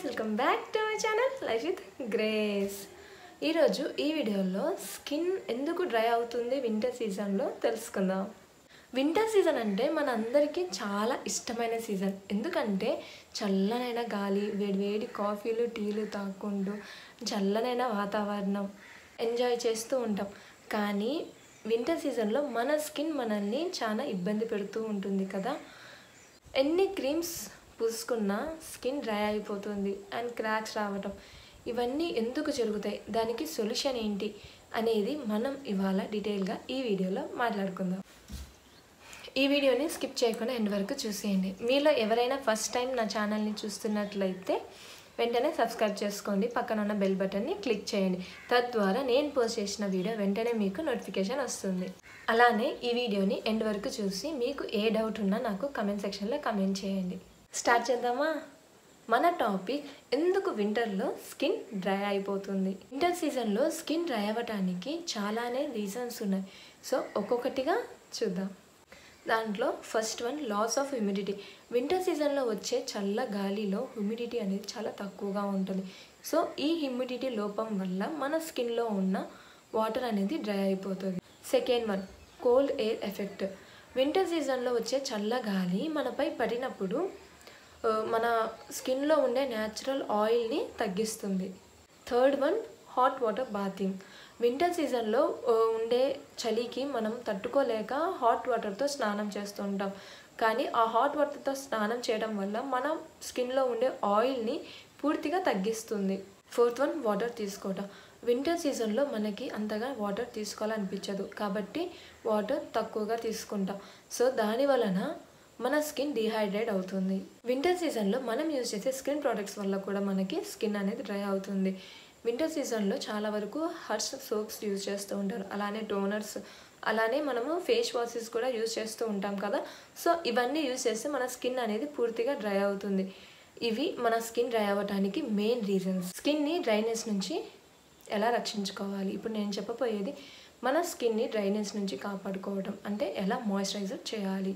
guys, welcome back to my channel Life with Grace. ఈరోజు ఈ వీడియోలో స్కిన్ ఎందుకు డ్రై అవుతుంది వింటర్ సీజన్లో తెలుసుకుందాం. వింటర్ సీజన్ అంటే మనందరికీ చాలా ఇష్టమైన సీజన్. ఎందుకంటే చల్లనైన గాలి, వేడివేడి కాఫీలు టీలు తాగుకుంటూ చల్లనైన వాతావరణం ఎంజాయ్ చేస్తూ ఉంటాం. కానీ వింటర్ సీజన్లో మన స్కిన్ మనల్ని చాలా ఇబ్బంది పెడుతూ ఉంటుంది కదా. ఎన్ని క్రీమ్స్ పూసుకున్న స్కిన్ డ్రై అయిపోతుంది అండ్ క్రాక్స్ రావటం, ఇవన్నీ ఎందుకు జరుగుతాయి, దానికి సొల్యూషన్ ఏంటి అనేది మనం ఇవాళ డీటెయిల్గా ఈ వీడియోలో మాట్లాడుకుందాం. ఈ వీడియోని స్కిప్ చేయకుండా ఎండ్ వరకు చూసేయండి. మీలో ఎవరైనా ఫస్ట్ టైం నా ఛానల్ని చూస్తున్నట్లయితే వెంటనే సబ్స్క్రైబ్ చేసుకోండి, పక్కన ఉన్న బెల్ బటన్ని క్లిక్ చేయండి. తద్వారా నేను పోస్ట్ చేసిన వీడియో వెంటనే మీకు నోటిఫికేషన్ వస్తుంది. అలానే ఈ వీడియోని ఎండ్ వరకు చూసి మీకు ఏ డౌట్ ఉన్నా నాకు కమెంట్ సెక్షన్లో కమెంట్ చేయండి. స్టార్ట్ చేద్దామా? మన టాపిక్ ఎందుకు వింటర్లో స్కిన్ డ్రై అయిపోతుంది. వింటర్ సీజన్లో స్కిన్ డ్రై అవ్వటానికి చాలానే రీజన్స్ ఉన్నాయి. సో ఒక్కొక్కటిగా చూద్దాం. దాంట్లో first one, loss of humidity. Winter సీజన్లో వచ్చే చల్ల గాలిలో హ్యూమిడిటీ అనేది చాలా తక్కువగా ఉంటుంది. సో ఈ హ్యూమిడిటీ లోపం వల్ల మన స్కిన్లో ఉన్న వాటర్ అనేది డ్రై అయిపోతుంది. Second one, cold air effect. Winter సీజన్లో వచ్చే చల్ల గాలి మనపై పడినప్పుడు మన స్కిన్లో ఉండే న్యాచురల్ ఆయిల్ని తగ్గిస్తుంది. Third one, hot water bathing. Winter సీజన్లో ఉండే చలికి మనం తట్టుకోలేక హాట్ వాటర్తో స్నానం చేస్తూ ఉంటాం. కానీ ఆ హాట్ వాటర్తో స్నానం చేయడం వల్ల మన స్కిన్లో ఉండే ఆయిల్ని పూర్తిగా తగ్గిస్తుంది. ఫోర్త్ వన్, వాటర్ తీసుకోవటం. వింటర్ సీజన్లో మనకి అంతగా వాటర్ తీసుకోవాలనిపించదు, కాబట్టి వాటర్ తక్కువగా తీసుకుంటాం. సో దాని వలన మన స్కిన్ డిహైడ్రేట్ అవుతుంది. వింటర్ సీజన్లో మనం యూజ్ చేసే స్కిన్ ప్రోడక్ట్స్ వల్ల కూడా మనకి స్కిన్ అనేది డ్రై అవుతుంది. వింటర్ సీజన్లో చాలా వరకు హర్ష్ సోప్స్ యూజ్ చేస్తూ ఉంటారు, అలానే టోనర్స్, అలానే మనము ఫేస్ వాషెస్ కూడా యూజ్ చేస్తూ ఉంటాం కదా. సో ఇవన్నీ యూజ్ చేస్తే మన స్కిన్ అనేది పూర్తిగా డ్రై అవుతుంది. ఇవి మన స్కిన్ డ్రై అవ్వడానికి మెయిన్ రీజన్స్. స్కిన్ని డ్రైనెస్ నుంచి ఎలా రక్షించుకోవాలి, ఇప్పుడు నేను చెప్పబోయేది మన స్కిన్ని డ్రైనెస్ నుంచి కాపాడుకోవడం అంటే ఎలా మాయిశ్చరైజర్ చేయాలి.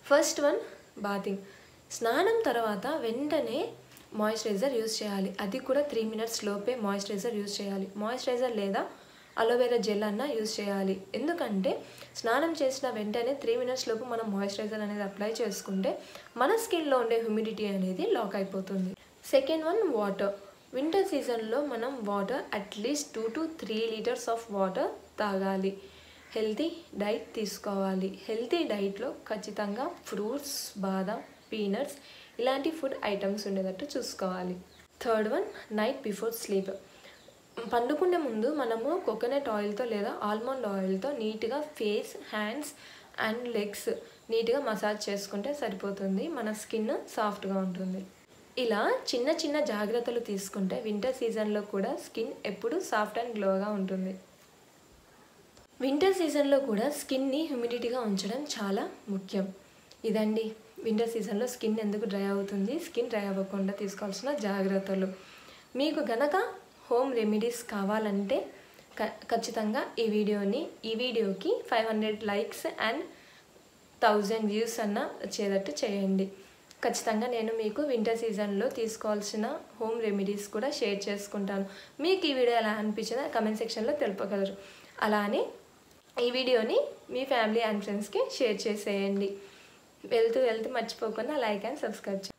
First one, bathing. స్నానం తర్వాత వెంటనే మాయిశ్చరైజర్ యూజ్ చేయాలి. అది కూడా 3 minutes లోపే మాయిశ్చరైజర్ యూజ్ చేయాలి. మాయిశ్చరైజర్ లేదా అలోవెరా జెల్ అన్నా యూజ్ చేయాలి. ఎందుకంటే స్నానం చేసిన వెంటనే 3 minutes లోపు మనం మాయిశ్చరైజర్ అనేది అప్లై చేసుకుంటే మన స్కిన్లో ఉండే హ్యూమిడిటీ అనేది లాక్ అయిపోతుంది. Second one, water. వింటర్ సీజన్లో మనం water at least 2 to 3 liters of water తాగాలి. హెల్తీ డైట్ తీసుకోవాలి. హెల్తీ డైట్లో ఖచ్చితంగా ఫ్రూట్స్, బాదం, పీనట్స్ ఇలాంటి ఫుడ్ ఐటమ్స్ ఉండేటట్టు చూసుకోవాలి. Third one, night before sleep. పండుకునే ముందు మనము కోకోనట్ ఆయిల్తో లేదా ఆల్మండ్ ఆయిల్తో నీట్గా ఫేస్, హ్యాండ్స్ అండ్ లెగ్స్ నీట్గా మసాజ్ చేసుకుంటే సరిపోతుంది. మన స్కిన్ సాఫ్ట్గా ఉంటుంది. ఇలా చిన్న చిన్న జాగ్రత్తలు తీసుకుంటే వింటర్ సీజన్లో కూడా స్కిన్ ఎప్పుడు సాఫ్ట్ అండ్ గ్లోగా ఉంటుంది. వింటర్ సీజన్లో కూడా స్కిన్ని హ్యూమిడిటీగా ఉంచడం చాలా ముఖ్యం. ఇదండి వింటర్ సీజన్లో స్కిన్ ఎందుకు డ్రై అవుతుంది, స్కిన్ డ్రై అవ్వకుండా తీసుకోవాల్సిన జాగ్రత్తలు. మీకు గనక హోమ్ రెమెడీస్ కావాలంటే ఖచ్చితంగా ఈ వీడియోకి 500 likes అండ్ 1000 views అన్న వచ్చేటట్టు చేయండి. ఖచ్చితంగా నేను మీకు వింటర్ సీజన్లో తీసుకోవాల్సిన హోమ్ రెమెడీస్ కూడా షేర్ చేసుకుంటాను. మీకు ఈ వీడియో ఎలా అనిపించిందో కమెంట్ సెక్షన్లో తెలుపగలరు. అలానే ఈ వీడియోని మీ ఫ్యామిలీ అండ్ ఫ్రెండ్స్కి షేర్ చేసేయండి. వెళ్తూ మర్చిపోకుండా లైక్ అండ్ సబ్స్క్రైబ్ చేయండి.